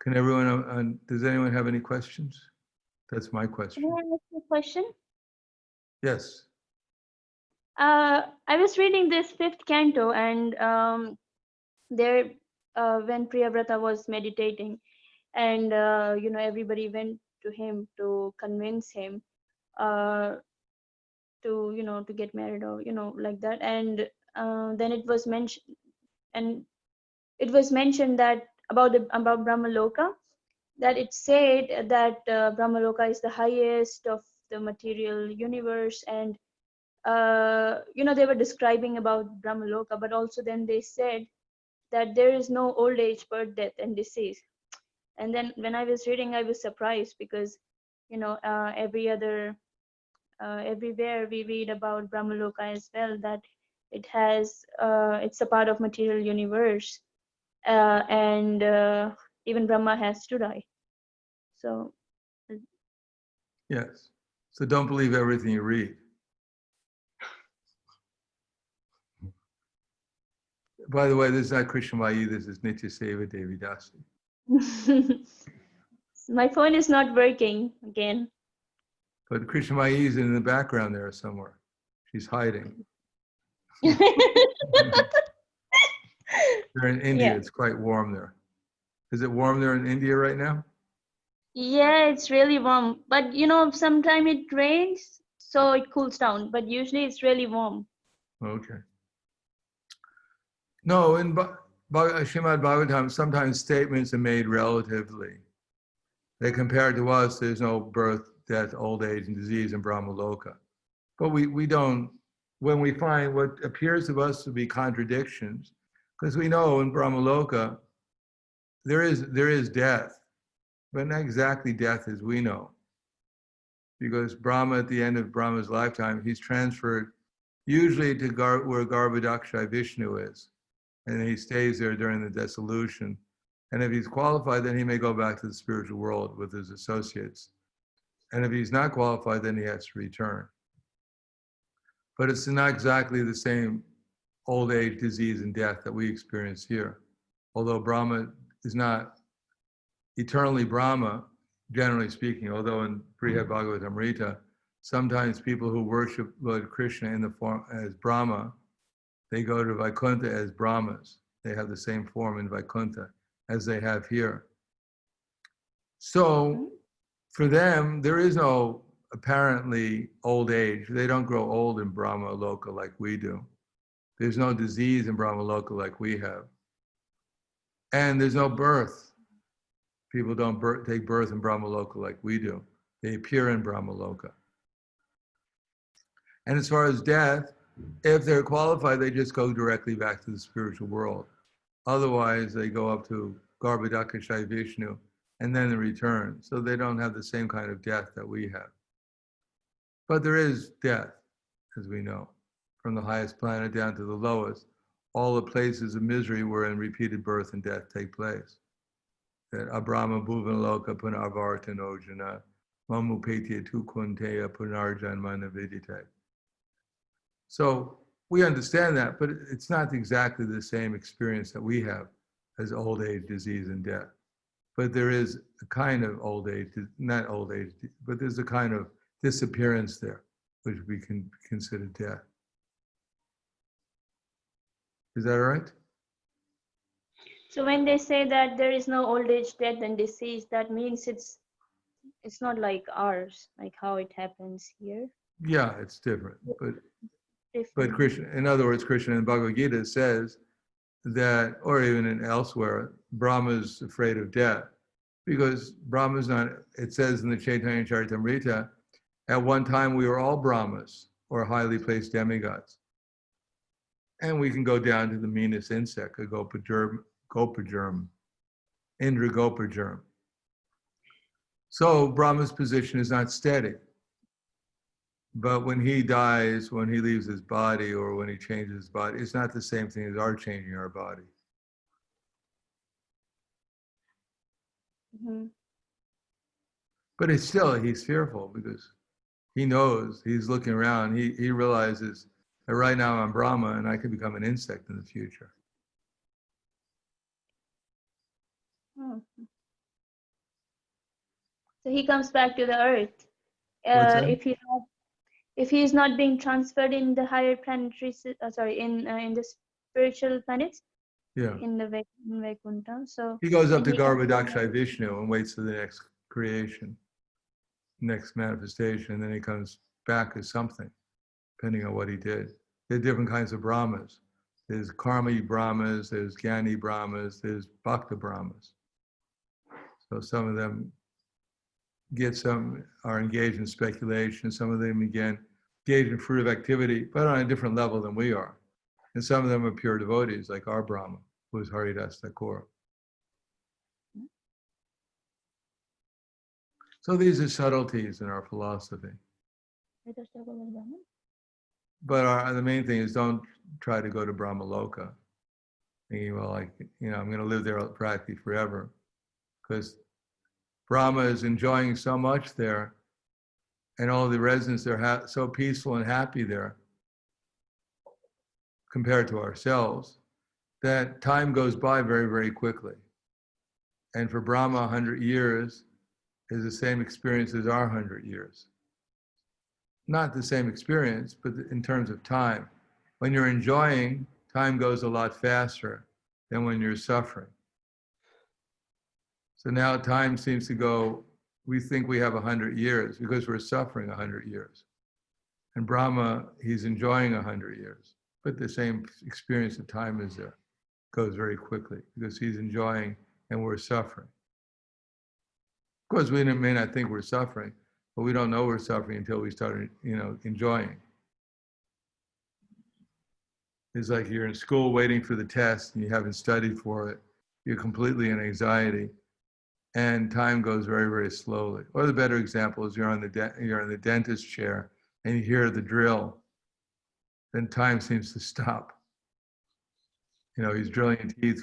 Can everyone, does anyone have any questions? That's my question. Can I ask you a question? Yes. I was reading this fifth canto, and there, when Priyavrata was meditating, and everybody went to him to convince him to get married, or like that, and then it was mentioned, that about Brahmaloka, that it said that Brahmaloka is the highest of the material universe, and they were describing about Brahmaloka, but also then they said that there is no old age, birth, death, and disease. And then when I was reading, I was surprised because, everywhere we read about Brahmaloka as well, that it has, it's a part of material universe, and even Brahma has to die. So. Yes. So don't believe everything you read. By the way, this is not Krishnamai, this is Nitya Seva Devi Dasi. My phone is not working again. But Krishnamai is in the background there somewhere. She's hiding. They're in India, Yeah. It's quite warm there. Is it warm there in India right now? Yeah, it's really warm. But sometimes it rains, so it cools down. But usually it's really warm. Okay. No, in Srimad Bhagavatam, sometimes statements are made relatively. They compare to us, there's no birth, death, old age, and disease in Brahmaloka. But we don't, when we find what appears to us to be contradictions, because we know in Brahmaloka, there is death, but not exactly death as we know. Because Brahma, at the end of Brahma's lifetime, he's transferred usually to where Garbhodaksha Vishnu is. And he stays there during the dissolution. And if he's qualified, then he may go back to the spiritual world with his associates. And if he's not qualified, then he has to return. But it's not exactly the same old age, disease, and death that we experience here. Although Brahma is not eternally Brahma, generally speaking, although in Brihad Bhagavatamrita, sometimes people who worship Lord Krishna in the form as Brahma, they go to Vaikuntha as Brahmas. They have the same form in Vaikuntha as they have here. So for them, there is no apparently old age. They don't grow old in Brahma Loka like we do. There's no disease in Brahma Loka like we have. And there's no birth. People don't take birth in Brahma Loka like we do. They appear in Brahma Loka. And as far as death, if they're qualified, they just go directly back to the spiritual world. Otherwise, they go up to Garbhodaksha Vishnu and then they return. So they don't have the same kind of death that we have. But there is death, as we know, from the highest planet down to the lowest. All the places of misery wherein repeated birth and death take place. That Abrahma Bhuvanaloka Punarvartanojana Mamupetya Tukunteya Punarjanmana Vidite. So we understand that, but it's not exactly the same experience that we have as old age, disease, and death. But there is a kind of old age, not old age, but there's a kind of disappearance there, which we can consider death. Is that all right? So when they say that there is no old age, death, and disease, that means it's not like ours, like how it happens here. Yeah, it's different. But Different. Krishna, in other words, Krishna in Bhagavad Gita says that, or even in elsewhere, Brahma is afraid of death. Because Brahma's not, it says in the Chaitanya Charitamrita, at one time we were all Brahmas, or highly placed demigods. And we can go down to the meanest insect, a gopagerm, Indra gopagerm. So Brahma's position is not steady. But when he dies, when he leaves his body, or when he changes his body, it's not the same thing as our changing our body. Mm-hmm. But it's still, he's fearful because he knows, he's looking around, he realizes that right now I'm Brahma and I could become an insect in the future. Oh. So he comes back to the earth. What's that? If he is not being transferred in the higher planetary, in the spiritual planets, Yeah. in the Vaikuntha. So He goes up to he comes Garbhodakshai Vishnu and waits for the next creation, next manifestation, and then he comes back as something, depending on what he did. There are different kinds of Brahmas. There's Karma Brahmas, there's Jnani Brahmas, there's Bhakta Brahmas. So some of them are engaged in speculation, some of them again engaged in fruitive activity, but on a different level than we are. And some of them are pure devotees, like our Brahma, who is Haridas Thakur. So these are subtleties in our philosophy. But the main thing is don't try to go to Brahma Loka, thinking, well, I'm going to live there practically forever. Because Brahma is enjoying so much there, and all the residents are so peaceful and happy there, compared to ourselves, that time goes by very, very quickly. And for Brahma, 100 years is the same experience as our 100 years. Not the same experience, but in terms of time. When you're enjoying, time goes a lot faster than when you're suffering. So now time seems to go, we think we have 100 years because we're suffering 100 years. And Brahma, he's enjoying 100 years, but the same experience of time is there. Goes very quickly because he's enjoying and we're suffering. Of course, we may not think we're suffering, but we don't know we're suffering until we start, enjoying. It's like you're in school waiting for the test and you haven't studied for it. You're completely in anxiety, and time goes very, very slowly. Or the better example is you're in the dentist chair and you hear the drill, then time seems to stop. He's drilling a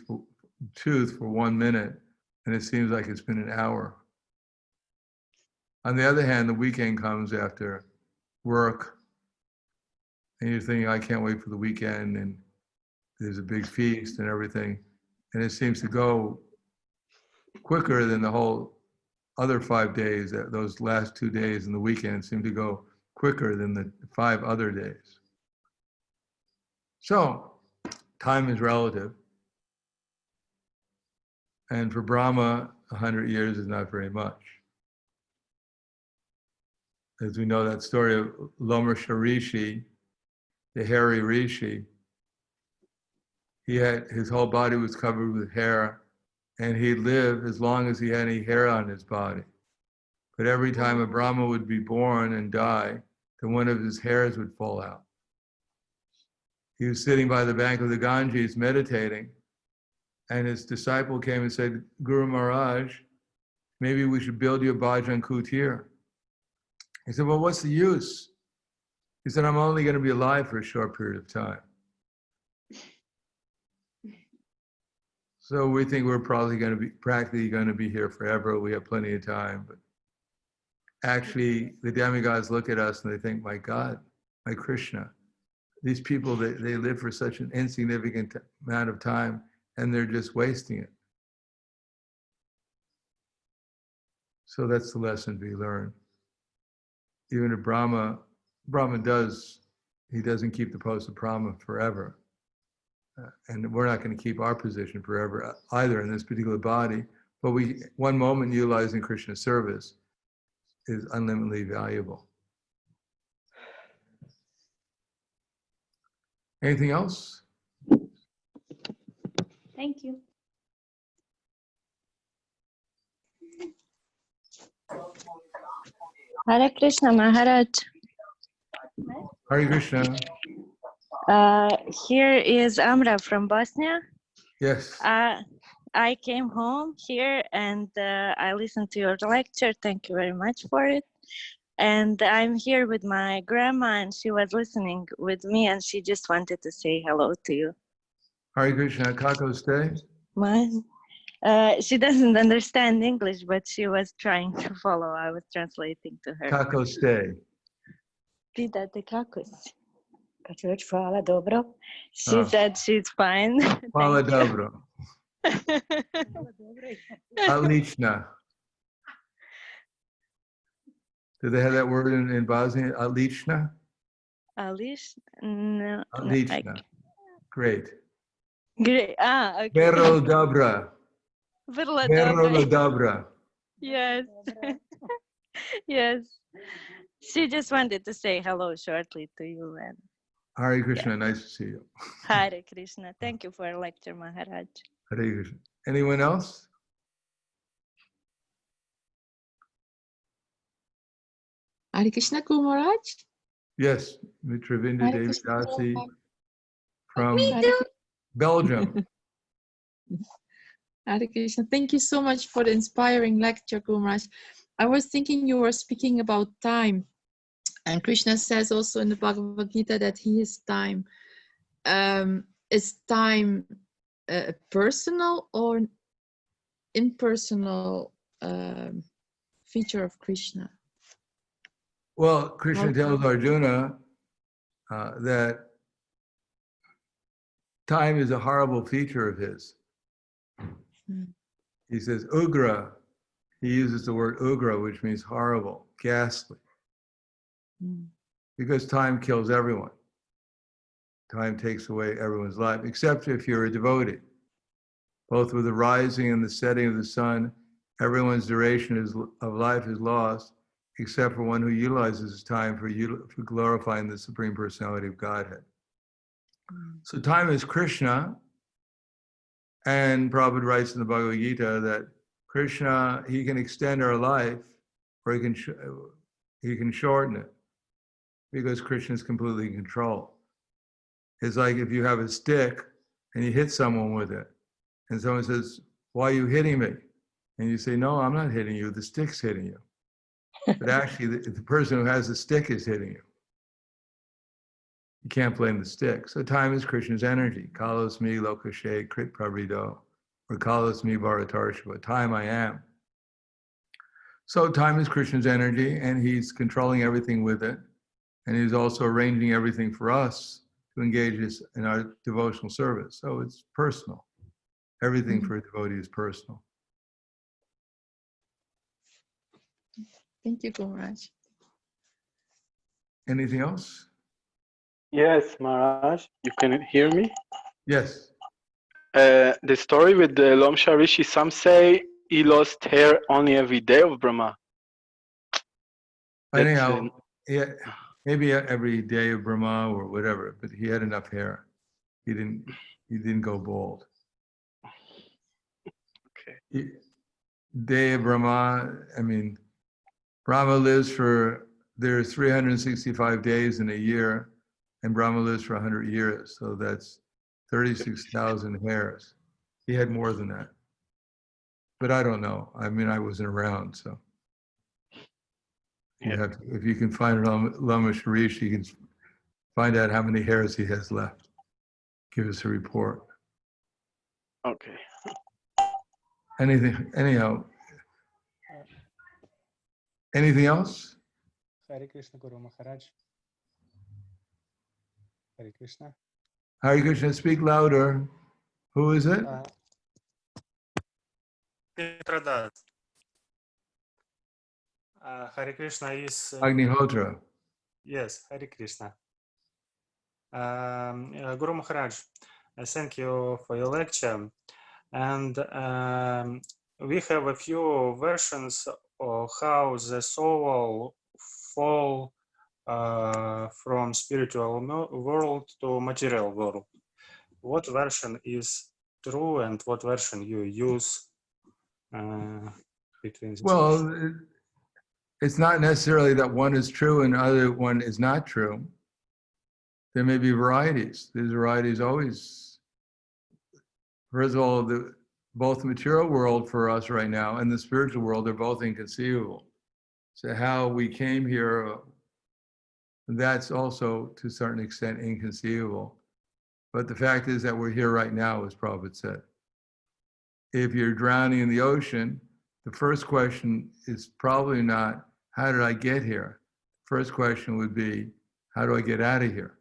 tooth for 1 minute, and it seems like it's been an hour. On the other hand, the weekend comes after work, and you're thinking, I can't wait for the weekend, and there's a big feast and everything, and it seems to go quicker than the whole other 5 days. Those last 2 days and the weekend seem to go quicker than the 5 other days. So, time is relative. And for Brahma, 100 years is not very much. As we know that story of Lomarsha Rishi, the hairy Rishi, his whole body was covered with hair, and he'd live as long as he had any hair on his body. But every time a Brahma would be born and die, then one of his hairs would fall out. He was sitting by the bank of the Ganges meditating, and his disciple came and said, Guru Maharaj, maybe we should build you a bhajan kutir. He said, well, what's the use? He said, I'm only going to be alive for a short period of time. So we think we're practically going to be here forever. We have plenty of time. But actually, the demigods look at us and they think, my God, my Krishna, these people, they live for such an insignificant amount of time, and they're just wasting it. So that's the lesson we learn. Even if Brahma he doesn't keep the post of Brahma forever. And we're not going to keep our position forever either in this particular body, but one moment utilizing Krishna's service is unlimitedly valuable. Anything else? Thank you. Hare Krishna Maharaj. Hare Krishna. Here is Amra from Bosnia. Yes. I came home here and I listened to your lecture. Thank you very much for it. And I'm here with my grandma, and she was listening with me, and she just wanted to say hello to you. Hare Krishna. Kako stay? She doesn't understand English, but she was trying to follow. I was translating to her. Kako stay. Pidate kako si? Kad ću reći hvala dobro. She said she's fine. Hvala dobro. Atlichna. Do they have that word in Bosnia? Atlichna? No. Atlichna. Great. Great. Okay. Vero dobra. Vrlo dobra. Yes. Yes. She just wanted to say hello shortly to you. And Hare Krishna, nice to see you. Hare Krishna. Thank you for your lecture, Maharaj. Hare Krishna. Anyone else? Hare Krishna Guru Maharaj. Yes, Mitravinda Hare Devi Krishna. Dasi from Hare Belgium. Hare Krishna. Thank you so much for the inspiring lecture, Guru Maharaj. I was thinking you were speaking about time. And Krishna says also in the Bhagavad Gita that he is time. Is time personal or impersonal feature of Krishna? Well, Krishna tells Arjuna that time is a horrible feature of his. He says, Ugra. He uses the word Ugra, which means horrible, ghastly. Because time kills everyone. Time takes away everyone's life, except if you're a devotee. Both with the rising and the setting of the sun, everyone's duration of life is lost, except for one who utilizes his time for glorifying the Supreme Personality of Godhead. So time is Krishna, and Prabhupada writes in the Bhagavad Gita that Krishna, he can extend our life, or he can shorten it, because Krishna is completely in control. It's like if you have a stick and you hit someone with it, and someone says, "Why are you hitting me?" And you say, "No, I'm not hitting you, the stick's hitting you." But actually, the person who has the stick is hitting you. You can't blame the stick. So time is Krishna's energy. Kalos mi lokashe krit pravido, or kalos mi bharatarshava. Time I am. So time is Krishna's energy, and he's controlling everything with it. And he's also arranging everything for us to engage us in our devotional service. So it's personal. Everything for a devotee is personal. Thank you, Guru Maharaj. Anything else? Yes, Maharaj, you can hear me? Yes. The story with the Lomsha Rishi, some say he lost hair only every day of Brahma. Anyhow, yeah, maybe every day of Brahma or whatever, but he had enough hair. He didn't go bald. Okay. Day of Brahma, I mean, Brahma lives there's 365 days in a year, and Brahma lives for 100 years. So that's 36,000 hairs. He had more than that. But I don't know. I mean, I wasn't around, so. Yeah. If you can find Lama Sharish, you can find out how many hairs he has left. Give us a report. Okay. Anyhow. Anything else? Hare Krishna Guru Maharaj. Hare Krishna. Hare Krishna, speak louder. Who is it? Prahladananda. Hare Krishna is Agnihotra. yes, Hare Krishna. Guru Maharaj, thank you for your lecture. And we have a few versions of how the soul fall from spiritual world to material world. What version is true and what version you use between these? Well, it's not necessarily that one is true and the other one is not true. There may be varieties. These varieties always, first of all, both the material world for us right now and the spiritual world are both inconceivable. So how we came here, that's also to a certain extent inconceivable. But the fact is that we're here right now, as Prabhupada said. If you're drowning in the ocean, the first question is probably not, how did I get here? First question would be, how do I get out of here?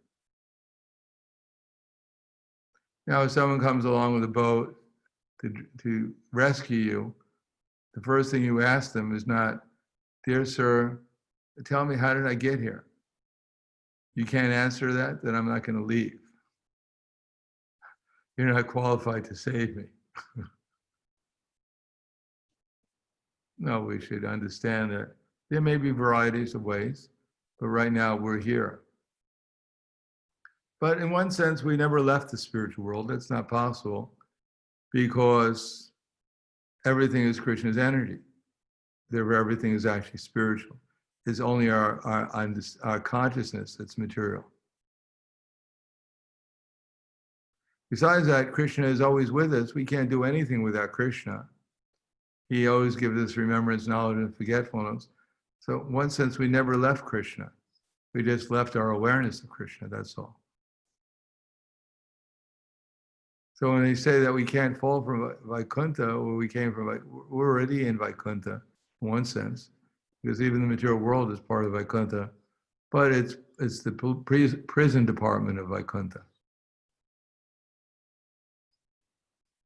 Now, if someone comes along with a boat to rescue you, the first thing you ask them is not, dear sir, tell me, how did I get here? You can't answer that, then I'm not going to leave. You're not qualified to save me. No, we should understand that there may be varieties of ways, but right now we're here. But in one sense, we never left the spiritual world. That's not possible because everything is Krishna's energy. Therefore, everything is actually spiritual. It's only our consciousness that's material. Besides that, Krishna is always with us. We can't do anything without Krishna. He always gives us remembrance, knowledge, and forgetfulness. So in one sense, we never left Krishna. We just left our awareness of Krishna, that's all. So when they say that we can't fall from Vaikuntha, or we came from, we're already in Vaikuntha, in one sense, because even the material world is part of Vaikuntha, but it's the prison department of Vaikuntha.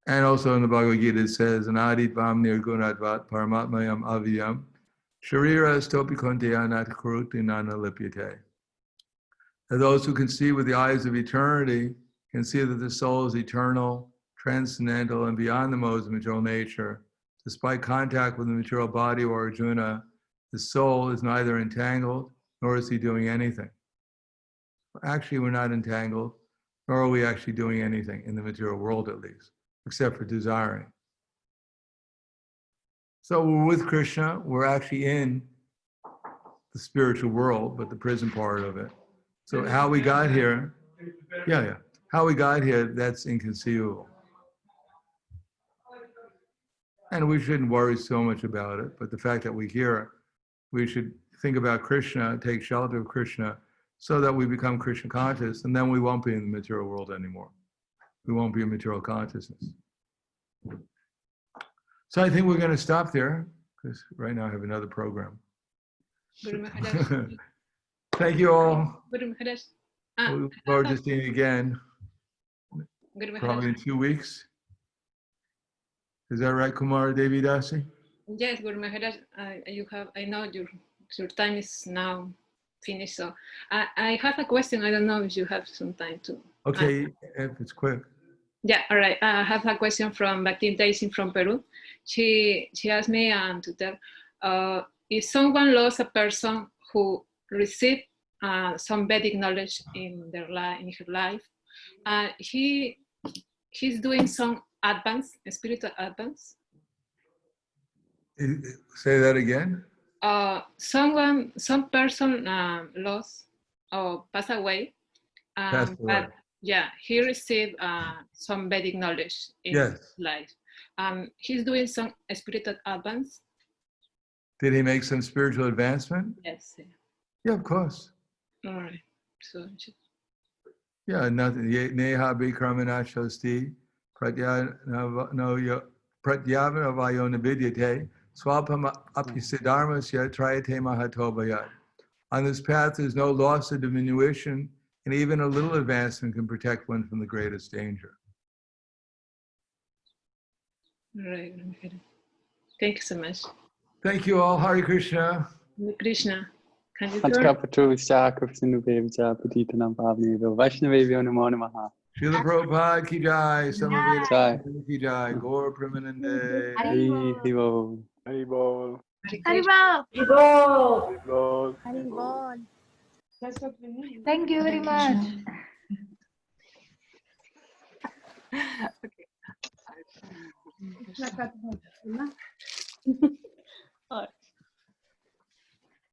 And also in the Bhagavad Gita it says, Anadi Vam Nirgunadvat Paramatmayam Avyam Sharira Stopikonteya Natakaruti Nana Lipyate. And those who can see with the eyes of eternity can see that the soul is eternal, transcendental, and beyond the modes of material nature. Despite contact with the material body or Arjuna, the soul is neither entangled nor is he doing anything. Actually, we're not entangled, nor are we actually doing anything in the material world at least, except for desiring. So we're with Krishna, we're actually in the spiritual world, but the prison part of it. So how we got here, how we got here, that's inconceivable. And we shouldn't worry so much about it, but the fact that we're here, we should think about Krishna, take shelter of Krishna, so that we become Krishna conscious, and then we won't be in the material world anymore. We won't be in material consciousness. So I think we're going to stop there, because right now I have another program. Guru Maharaj. Thank you all. Guru Maharaj. We look forward to seeing you again, Guru Maharaj. probably in 2 weeks. Is that right, Kumar Devi Dasi? Yes, Guru Maharaj, I know your time is now finished, so I have a question. I don't know if you have some time to. Okay, if it's quick. Yeah, all right. I have a question from Bhakti Daisy from Peru. She asked me to tell if someone lost a person who received some Vedic knowledge in her life, he's doing some spiritual advance. Say that again. Some person lost or passed away. Passed away. But yeah, he received some Vedic knowledge in his life. He's doing some spiritual advance. Did he make some spiritual advancement? Yes. Yeah, of course. All right. So. Yeah, nothing. Neha bikramana shasti pratyavana vayona vidyate swapam apisiddharmasya trayate mahatobhayat. On this path, there's no loss or diminution, and even a little advancement can protect one from the greatest danger. Right. Thank you so much. Thank you all. Hare Krishna. Hare Krishna. Can you Achkapatu Krishnu Bevja Patitanam Pavnevo Vaishnaveyo Namo Namaha. Srila Prabhupada ki jai. Samaveta Jai. ki jai. Gaur Pramanande. Hari Bol. Hari Bol. Haribol. Hari Bol. Haribol. Thank you very much. Okay.